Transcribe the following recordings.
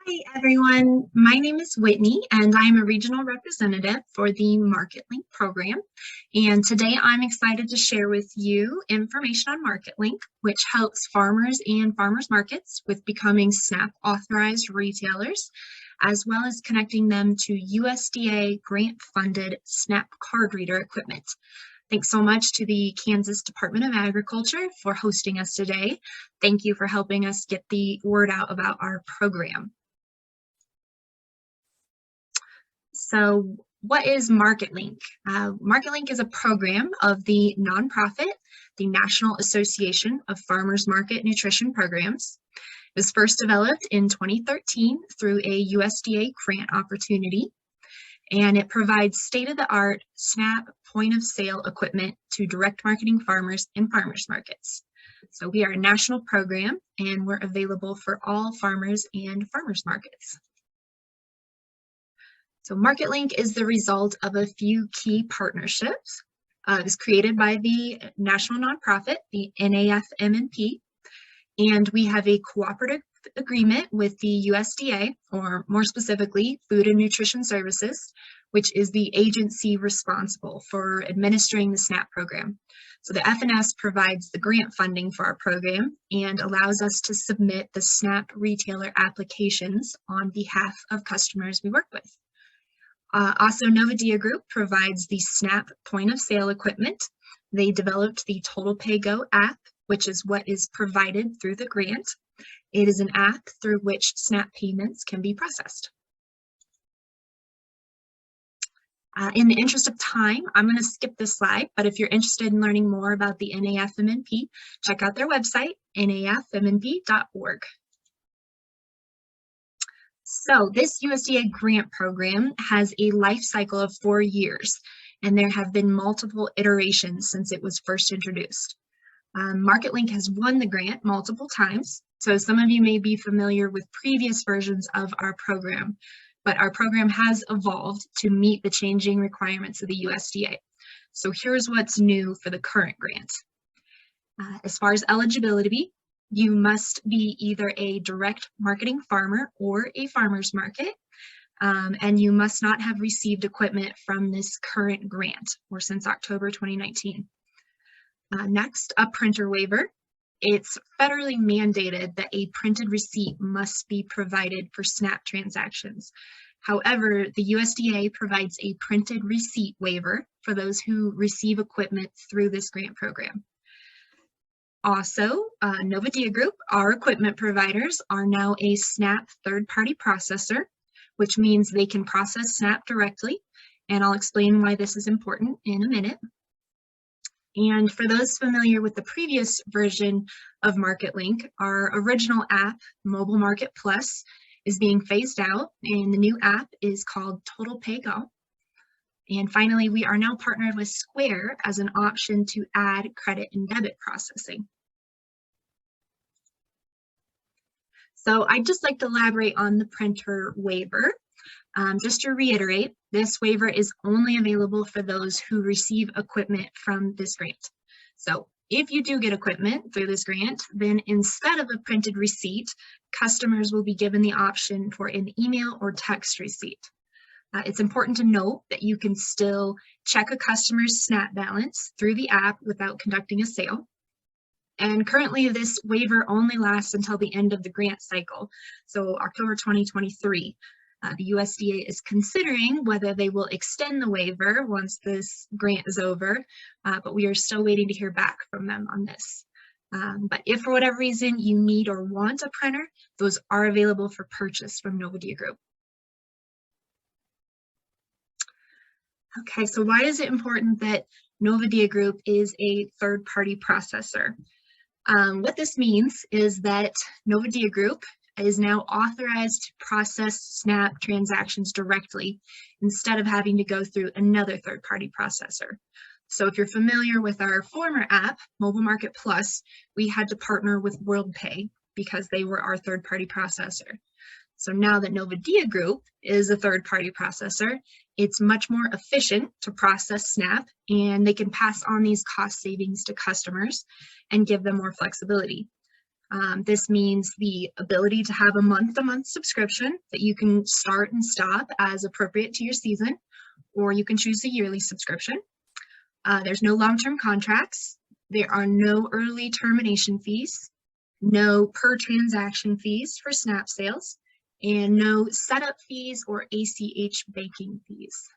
Hi everyone, my name is Whitney and I'm a regional representative for the MarketLink program. And today I'm excited to share with you information on MarketLink, which helps farmers and farmers markets with becoming SNAP authorized retailers, as well as connecting them to USDA grant funded SNAP card reader equipment. Thanks so much to the Kansas Department of Agriculture for hosting us today. Thank you for helping us get the word out about our program. So what is MarketLink? MarketLink is a program of the nonprofit, the National Association of Farmers Market Nutrition Programs. It was first developed in 2013 through a USDA grant opportunity, and it provides state-of-the-art SNAP point-of-sale equipment to direct marketing farmers in farmers markets. So we are a national program, and we're available for all farmers and farmers markets. So MarketLink is the result of a few key partnerships. It was created by the national nonprofit, the NAFMNP, and we have a cooperative agreement with the USDA, or more specifically, Food and Nutrition Services, which is the agency responsible for administering the SNAP program. So the FNS provides the grant funding for our program and allows us to submit the SNAP retailer applications on behalf of customers we work with. Also, Novadia Group provides the SNAP point-of-sale equipment. They developed the Total Pay Go app, which is what is provided through the grant. It is an app through which SNAP payments can be processed. In the interest of time, I'm going to skip this slide, but if you're interested in learning more about the NAFMNP, check out their website, nafmnp.org. So this USDA grant program has a life cycle of 4 years, and there have been multiple iterations since it was first introduced. MarketLink has won the grant multiple times, so some of you may be familiar with previous versions of our program, but our program has evolved to meet the changing requirements of the USDA. So here's what's new for the current grant. As far as eligibility, you must be either a direct marketing farmer or a farmer's market, and you must not have received equipment from this current grant or since October 2019. Next, a printer waiver. It's federally mandated that a printed receipt must be provided for SNAP transactions. However, the USDA provides a printed receipt waiver for those who receive equipment through this grant program. Also, Novadia Group, our equipment providers, are now a SNAP third-party processor, which means they can process SNAP directly, and I'll explain why this is important in a minute. And for those familiar with the previous version of MarketLink, our original app, Mobile Market Plus, is being phased out, and the new app is called Total Pay Go. And finally, we are now partnered with Square as an option to add credit and debit processing. So I'd just like to elaborate on the printer waiver. Just to reiterate, this waiver is only available for those who receive equipment from this grant. So if you do get equipment through this grant, then instead of a printed receipt, customers will be given the option for an email or text receipt. It's important to note that you can still check a customer's SNAP balance through the app without conducting a sale. And currently this waiver only lasts until the end of the grant cycle, so October 2023. The USDA is considering whether they will extend the waiver once this grant is over, but we are still waiting to hear back from them on this. But if for whatever reason you need or want a printer, those are available for purchase from Novadia Group. Okay, so why is it important that Novadia Group is a third-party processor? What this means is that Novadia Group is now authorized to process SNAP transactions directly instead of having to go through another third-party processor. So if you're familiar with our former app, Mobile Market Plus, we had to partner with WorldPay because they were our third-party processor. So now that Novadia Group is a third-party processor, it's much more efficient to process SNAP, and they can pass on these cost savings to customers and give them more flexibility. This means the ability to have a month-to-month subscription that you can start and stop as appropriate to your season, or you can choose a yearly subscription. There's no long-term contracts. There are no early termination fees, no per transaction fees for SNAP sales, and no setup fees or ACH banking fees.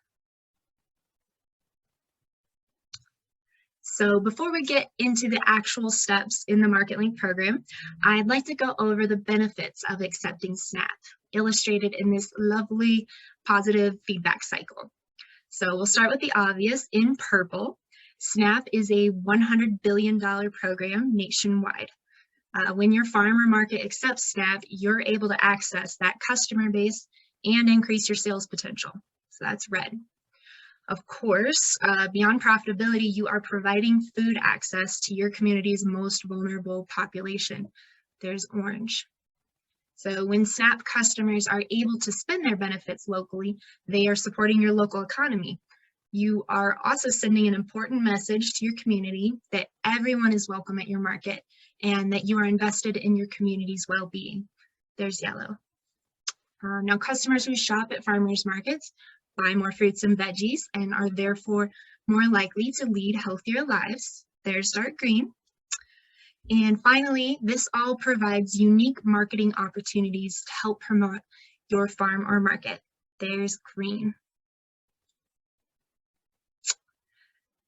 So before we get into the actual steps in the MarketLink program, I'd like to go over the benefits of accepting SNAP, illustrated in this lovely positive feedback cycle. So we'll start with the obvious. In purple, SNAP is a $100 billion program nationwide. When your farm or market accepts SNAP, you're able to access that customer base and increase your sales potential. So that's red. Of course, beyond profitability, you are providing food access to your community's most vulnerable population. There's orange. So when SNAP customers are able to spend their benefits locally, they are supporting your local economy. You are also sending an important message to your community that everyone is welcome at your market and that you are invested in your community's well-being. There's yellow. Now, customers who shop at farmers markets buy more fruits and veggies and are therefore more likely to lead healthier lives. There's dark green. And finally, this all provides unique marketing opportunities to help promote your farm or market. There's green.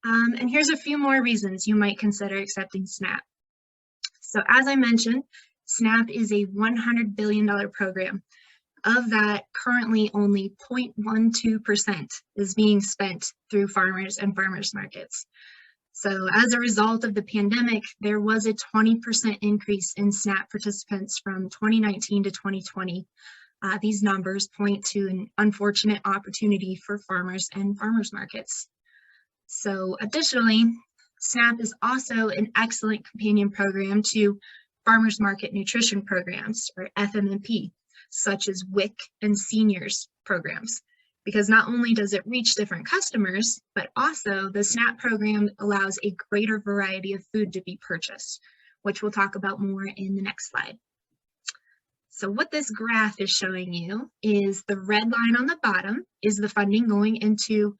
And here's a few more reasons you might consider accepting SNAP. So as I mentioned, SNAP is a $100 billion program. Of that, currently only 0.12% is being spent through farmers and farmers markets. So as a result of the pandemic, there was a 20% increase in SNAP participants from 2019 to 2020. These numbers point to an unfortunate opportunity for farmers and farmers markets. So additionally, SNAP is also an excellent companion program to farmers market nutrition programs, or FMNP, such as WIC and seniors programs, because not only does it reach different customers, but also the SNAP program allows a greater variety of food to be purchased, which we'll talk about more in the next slide. So what this graph is showing you is the red line on the bottom is the funding going into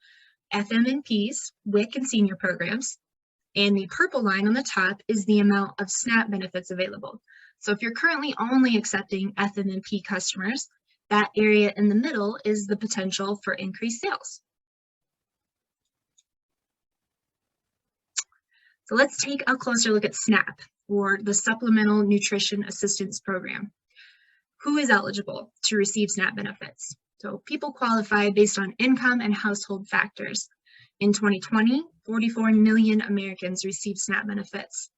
FMNPs, WIC and senior programs, and the purple line on the top is the amount of SNAP benefits available. So if you're currently only accepting FMNP customers, that area in the middle is the potential for increased sales. So let's take a closer look at SNAP, or the Supplemental Nutrition Assistance Program. Who is eligible to receive SNAP benefits? So people qualify based on income and household factors. In 2020, 44 million Americans received SNAP benefits,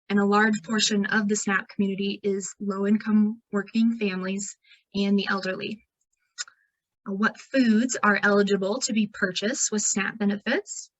and a large portion of the SNAP community is low-income working families and the elderly. What foods are eligible to be purchased with SNAP benefits?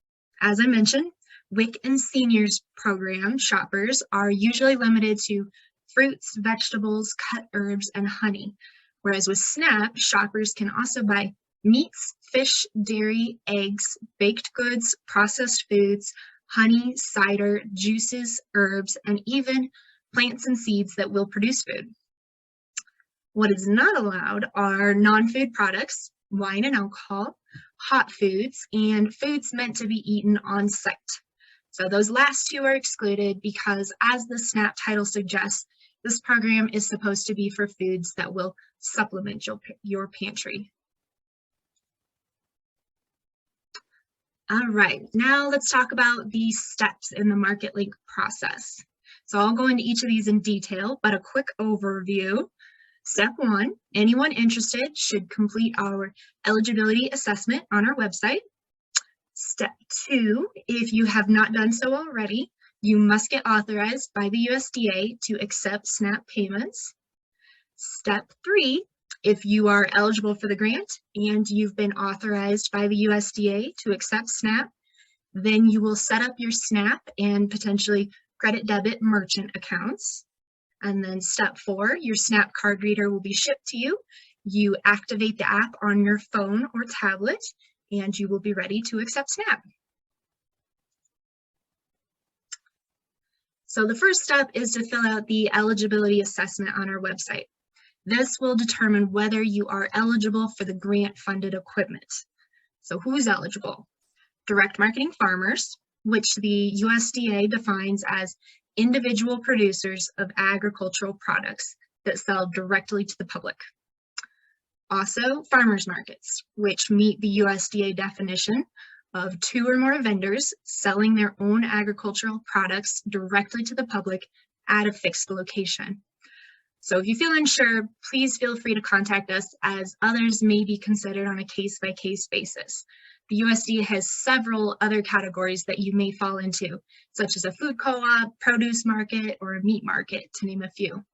As I mentioned, WIC and seniors program shoppers are usually limited to fruits, vegetables, cut herbs, and honey. Whereas with SNAP, shoppers can also buy meats, fish, dairy, eggs, baked goods, processed foods, honey, cider, juices, herbs, and even plants and seeds that will produce food. What is not allowed are non-food products, wine and alcohol, hot foods, and foods meant to be eaten on site. So those last two are excluded because, as the SNAP title suggests, this program is supposed to be for foods that will supplement your pantry. All right, now let's talk about the steps in the MarketLink process. So I'll go into each of these in detail, but a quick overview. Step 1, anyone interested should complete our eligibility assessment on our website. Step 2, if you have not done so already, you must get authorized by the USDA to accept SNAP payments. Step 3, if you are eligible for the grant and you've been authorized by the USDA to accept SNAP, then you will set up your SNAP and potentially credit debit merchant accounts. And then step 4, your SNAP card reader will be shipped to you. You activate the app on your phone or tablet, and you will be ready to accept SNAP. So the first step is to fill out the eligibility assessment on our website. This will determine whether you are eligible for the grant-funded equipment. So who's eligible? Direct marketing farmers, which the USDA defines as individual producers of agricultural products that sell directly to the public. Also, farmers markets, which meet the USDA definition of 2 or more vendors selling their own agricultural products directly to the public at a fixed location. So if you feel unsure, please feel free to contact us, as others may be considered on a case-by-case basis. The USDA has several other categories that you may fall into, such as a food co-op, produce market, or a meat market, to name a few.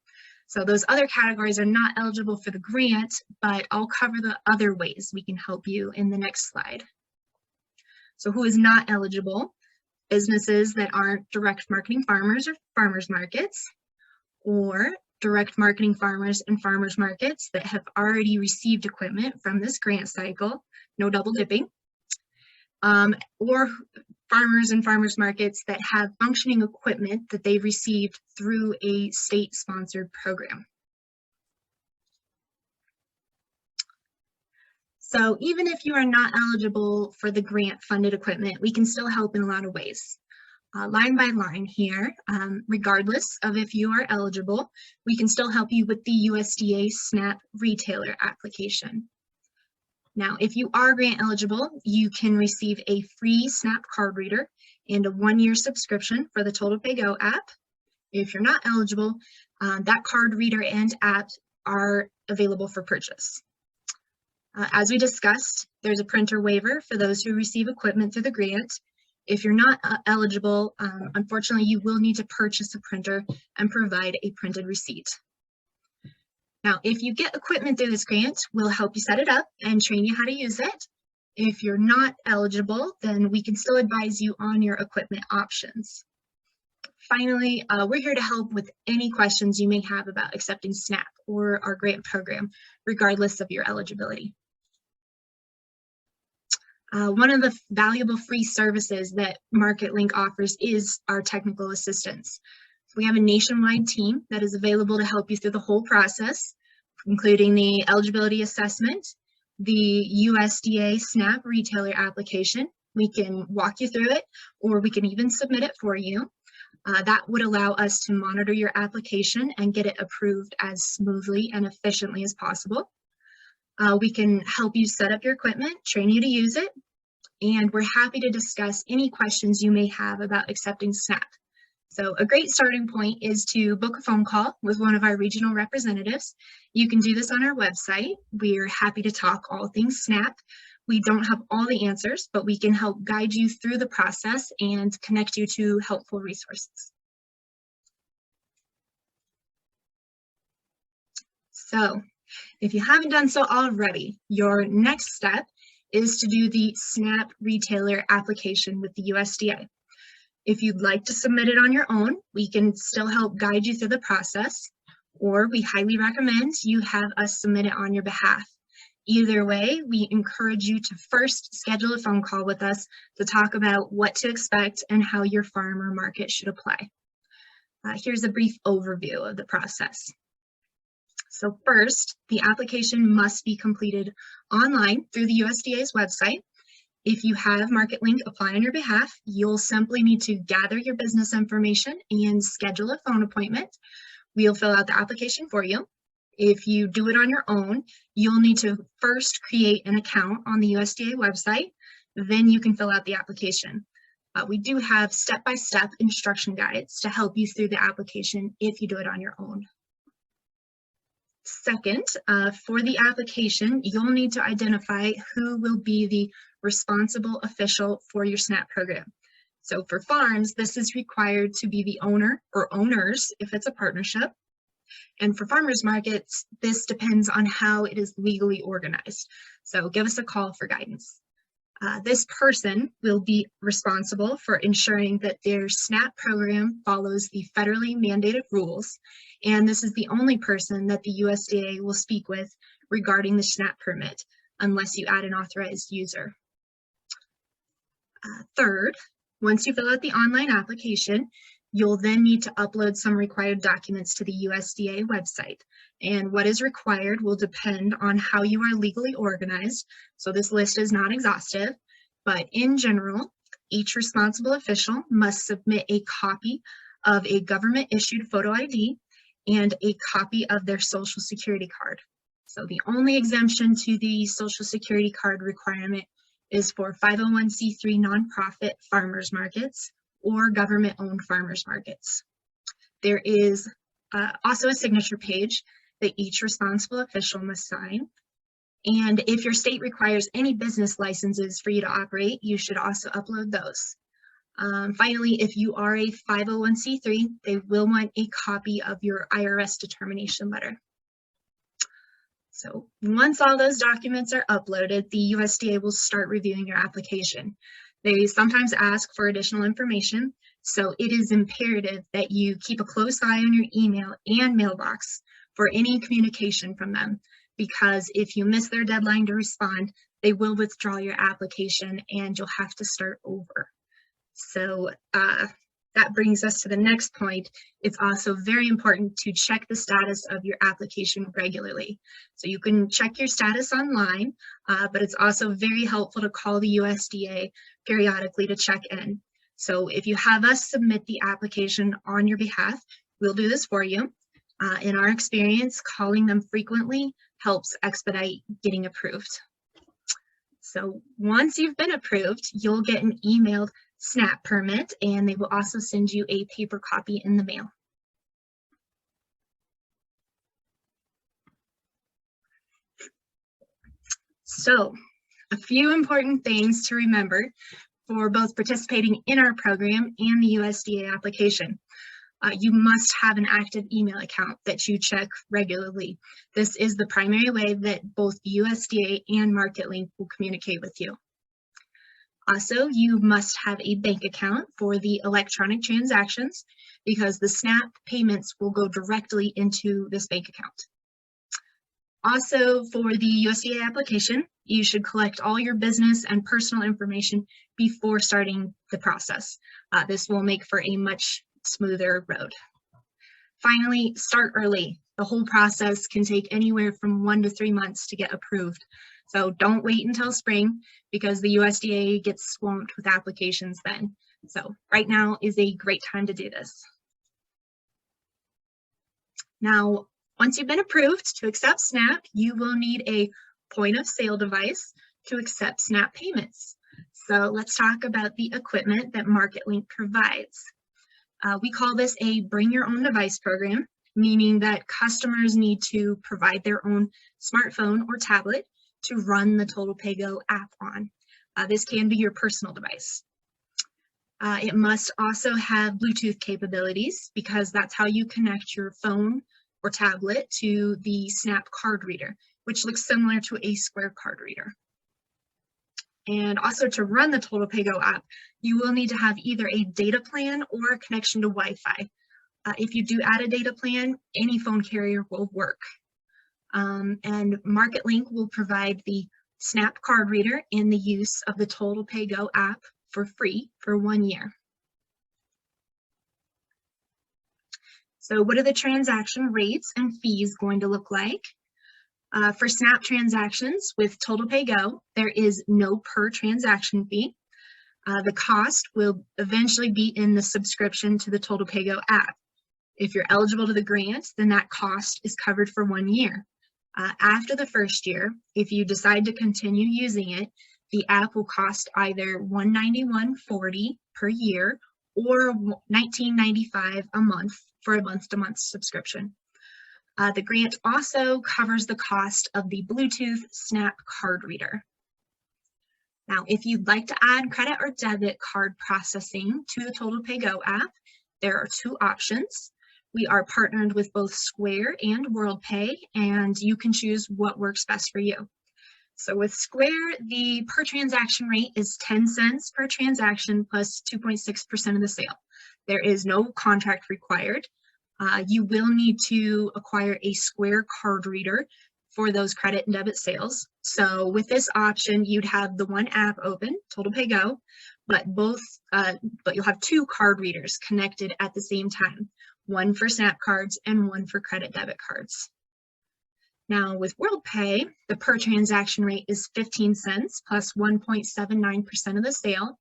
So those other categories are not eligible for the grant, but I'll cover the other ways we can help you in the next slide. So who is not eligible? Businesses that aren't direct marketing farmers or farmers markets, or direct marketing farmers and farmers markets that have already received equipment from this grant cycle, no double dipping, or farmers and farmers markets that have functioning equipment that they've received through a state-sponsored program. So even if you are not eligible for the grant-funded equipment, we can still help in a lot of ways. Line by line here, regardless of if you are eligible, we can still help you with the USDA SNAP retailer application. Now, if you are grant eligible, you can receive a free SNAP card reader and a 1-year subscription for the Total Pay Go app. If you're not eligible, that card reader and app are available for purchase. As we discussed, there's a printer waiver for those who receive equipment through the grant. If you're not eligible, unfortunately, you will need to purchase a printer and provide a printed receipt. Now, if you get equipment through this grant, we'll help you set it up and train you how to use it. If you're not eligible, then we can still advise you on your equipment options. Finally, we're here to help with any questions you may have about accepting SNAP or our grant program, regardless of your eligibility. One of the valuable free services that MarketLink offers is our technical assistance. We have a nationwide team that is available to help you through the whole process, including the eligibility assessment, the USDA SNAP retailer application. We can walk you through it, or we can even submit it for you. That would allow us to monitor your application and get it approved as smoothly and efficiently as possible. We can help you set up your equipment, train you to use it, and we're happy to discuss any questions you may have about accepting SNAP. So a great starting point is to book a phone call with one of our regional representatives. You can do this on our website. We're happy to talk all things SNAP. We don't have all the answers, but we can help guide you through the process and connect you to helpful resources. So if you haven't done so already, your next step is to do the SNAP retailer application with the USDA. If you'd like to submit it on your own, we can still help guide you through the process, or we highly recommend you have us submit it on your behalf. Either way, we encourage you to first schedule a phone call with us to talk about what to expect and how your farm or market should apply. Here's a brief overview of the process. So first, the application must be completed online through the USDA's website. If you have MarketLink apply on your behalf, you'll simply need to gather your business information and schedule a phone appointment. We'll fill out the application for you. If you do it on your own, you'll need to first create an account on the USDA website, then you can fill out the application. We do have step-by-step instruction guides to help you through the application if you do it on your own. Second, for the application, you'll need to identify who will be the responsible official for your SNAP program. So for farms, this is required to be the owner or owners if it's a partnership. And for farmers markets, this depends on how it is legally organized. So give us a call for guidance. This person will be responsible for ensuring that their SNAP program follows the federally mandated rules, and this is the only person that the USDA will speak with regarding the SNAP permit, unless you add an authorized user. Third, once you fill out the online application, You'll then need to upload some required documents to the USDA website. And what is required will depend on how you are legally organized. So this list is not exhaustive, but in general, each responsible official must submit a copy of a government-issued photo ID and a copy of their Social Security card. So the only exemption to the Social Security card requirement is for 501c3 nonprofit farmers markets or government-owned farmers markets. There is also a signature page that each responsible official must sign. And if your state requires any business licenses for you to operate, you should also upload those. Finally, if you are a 501c3, they will want a copy of your IRS determination letter. So once all those documents are uploaded, the USDA will start reviewing your application. They sometimes ask for additional information, so it is imperative that you keep a close eye on your email and mailbox for any communication from them, because if you miss their deadline to respond, they will withdraw your application and you'll have to start over. So that brings us to the next point. It's also very important to check the status of your application regularly. So you can check your status online, but it's also very helpful to call the USDA periodically to check in. So if you have us submit the application on your behalf, we'll do this for you. In our experience, calling them frequently helps expedite getting approved. So once you've been approved, you'll get an emailed SNAP permit, and they will also send you a paper copy in the mail. So a few important things to remember for both participating in our program and the USDA application. You must have an active email account that you check regularly. This is the primary way that both the USDA and MarketLink will communicate with you. Also, you must have a bank account for the electronic transactions because the SNAP payments will go directly into this bank account. Also, for the USDA application, you should collect all your business and personal information before starting the process. This will make for a much smoother road. Finally, start early. The whole process can take anywhere from 1 to 3 months to get approved. So don't wait until spring because the USDA gets swamped with applications then. So right now is a great time to do this. Now, once you've been approved to accept SNAP, you will need a point of sale device to accept SNAP payments. So let's talk about the equipment that MarketLink provides. We call this a bring your own device program, meaning that customers need to provide their own smartphone or tablet to run the Total Pay Go app on. This can be your personal device. It must also have Bluetooth capabilities because that's how you connect your phone or tablet to the SNAP card reader, which looks similar to a Square card reader. And also to run the Total Pay Go app, you will need to have either a data plan or a connection to Wi-Fi. If you do add a data plan, any phone carrier will work. And MarketLink will provide the SNAP card reader and the use of the Total Pay Go app for free for 1 year. So what are the transaction rates and fees going to look like? For SNAP transactions with Total Pay Go, there is no per transaction fee. The cost will eventually be in the subscription to the Total Pay Go app. If you're eligible to the grant, then that cost is covered for 1 year. After the first year, if you decide to continue using it, the app will cost either $191.40 per year or $19.95 a month for a month-to-month subscription. The grant also covers the cost of the Bluetooth SNAP card reader. Now, if you'd like to add credit or debit card processing to the Total Pay Go app, there are 2 options. We are partnered with both Square and WorldPay, and you can choose what works best for you. So with Square, the per transaction rate is 10 cents per transaction plus 2.6% of the sale. There is no contract required. You will need to acquire a Square card reader for those credit and debit sales. So with this option, you'd have the one app open, Total Pay Go, but you'll have two card readers connected at the same time, one for SNAP cards and one for credit debit cards. Now with WorldPay, the per transaction rate is 15 cents plus 1.79% of the sale.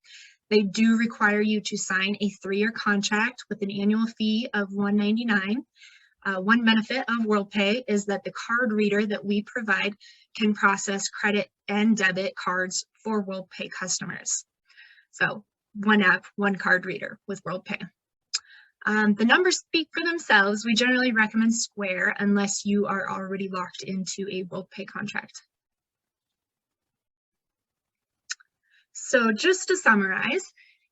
They do require you to sign a 3-year contract with an annual fee of $1.99. One benefit of WorldPay is that the card reader that we provide can process credit and debit cards for WorldPay customers. So one app, one card reader with WorldPay. The numbers speak for themselves. We generally recommend Square unless you are already locked into a WorldPay contract. So just to summarize,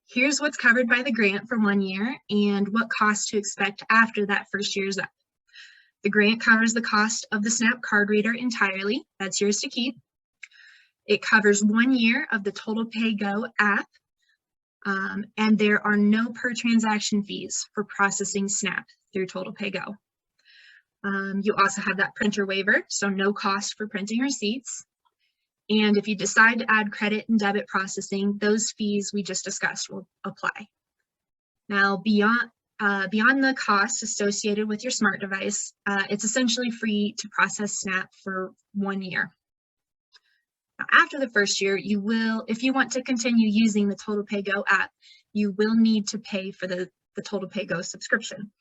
here's what's covered by the grant for 1 year and what costs to expect after that first year is up. The grant covers the cost of the SNAP card reader entirely. That's yours to keep. It covers 1 year of the Total Pay Go app, and there are no per transaction fees for processing SNAP through Total Pay Go. You also have that printer waiver, so no cost for printing receipts. And if you decide to add credit and debit processing, those fees we just discussed will apply. Now, beyond the cost associated with your smart device, it's essentially free to process SNAP for 1 year. Now, after the first year, you will, if you want to continue using the Total Pay Go app, you will need to pay for the Total Pay Go subscription.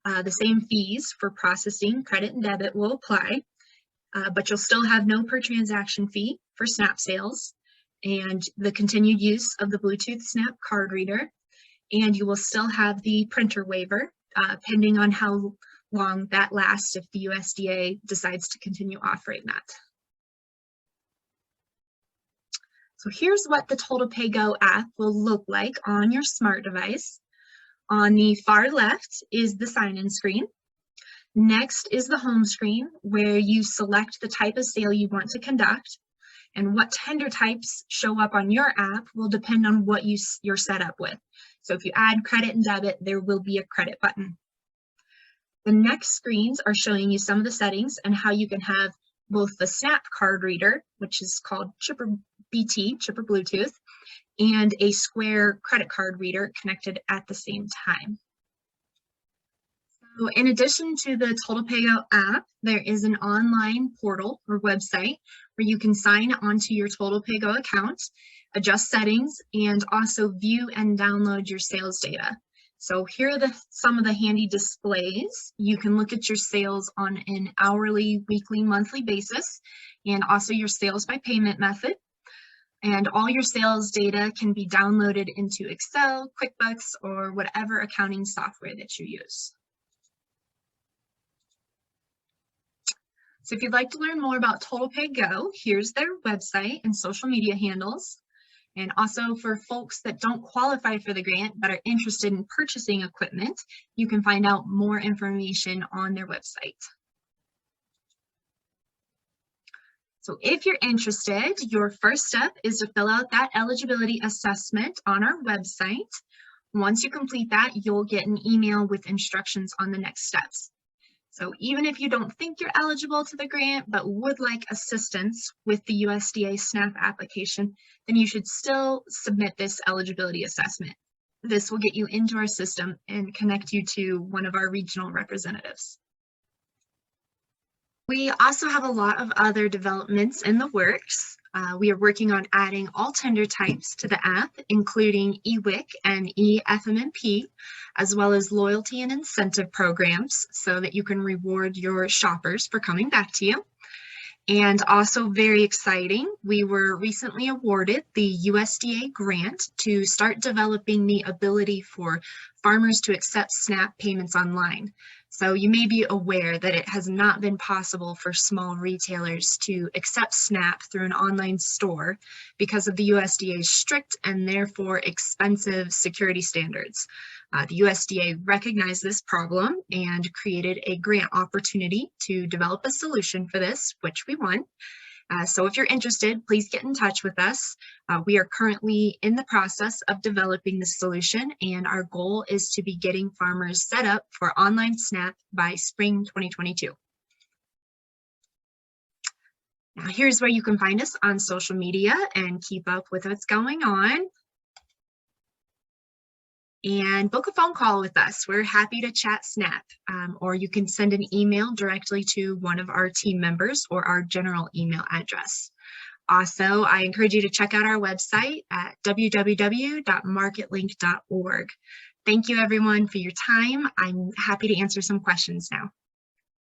The same fees for processing credit and debit will apply, but you'll still have no per transaction fee for SNAP sales and the continued use of the Bluetooth SNAP card reader, and you will still have the printer waiver, pending on how long that lasts if the USDA decides to continue offering that. So here's what the Total Pay Go app will look like on your smart device. On the far left is the sign-in screen. Next is the home screen where you select the type of sale you want to conduct, and what tender types show up on your app will depend on what you're set up with. So if you add credit and debit, there will be a credit button. The next screens are showing you some of the settings and how you can have both the SNAP card reader, which is called Chipper BT, Chipper Bluetooth, and a Square credit card reader connected at the same time. So in addition to the Total Pay Go app, there is an online portal or website where you can sign onto your Total Pay Go account, adjust settings, and also view and download your sales data. So here are some of the handy displays. You can look at your sales on an hourly, weekly, monthly basis, and also your sales by payment method. And all your sales data can be downloaded into Excel, QuickBooks, or whatever accounting software that you use. So if you'd like to learn more about Total Pay Go, here's their website and social media handles. And also for folks that don't qualify for the grant but are interested in purchasing equipment, you can find out more information on their website. So if you're interested, your first step is to fill out that eligibility assessment on our website. Once you complete that, you'll get an email with instructions on the next steps. So even if you don't think you're eligible to the grant but would like assistance with the USDA SNAP application, then you should still submit this eligibility assessment. This will get you into our system and connect you to one of our regional representatives. We also have a lot of other developments in the works. We are working on adding all tender types to the app, including eWIC and eFMMP, as well as loyalty and incentive programs so that you can reward your shoppers for coming back to you. And also very exciting, we were recently awarded the USDA grant to start developing the ability for farmers to accept SNAP payments online. So you may be aware that it has not been possible for small retailers to accept SNAP through an online store because of the USDA's strict and therefore expensive security standards. The USDA recognized this problem and created a grant opportunity to develop a solution for this, which we won. So if you're interested, please get in touch with us. We are currently in the process of developing the solution, and our goal is to be getting farmers set up for online SNAP by spring 2022. Now here's where you can find us on social media and keep up with what's going on. and book a phone call with us. We're happy to chat snap, or you can send an email directly to one of our team members or our general email address. Also, I encourage you to check out our website at www.marketlink.org. Thank you everyone for your time. I'm happy to answer some questions now.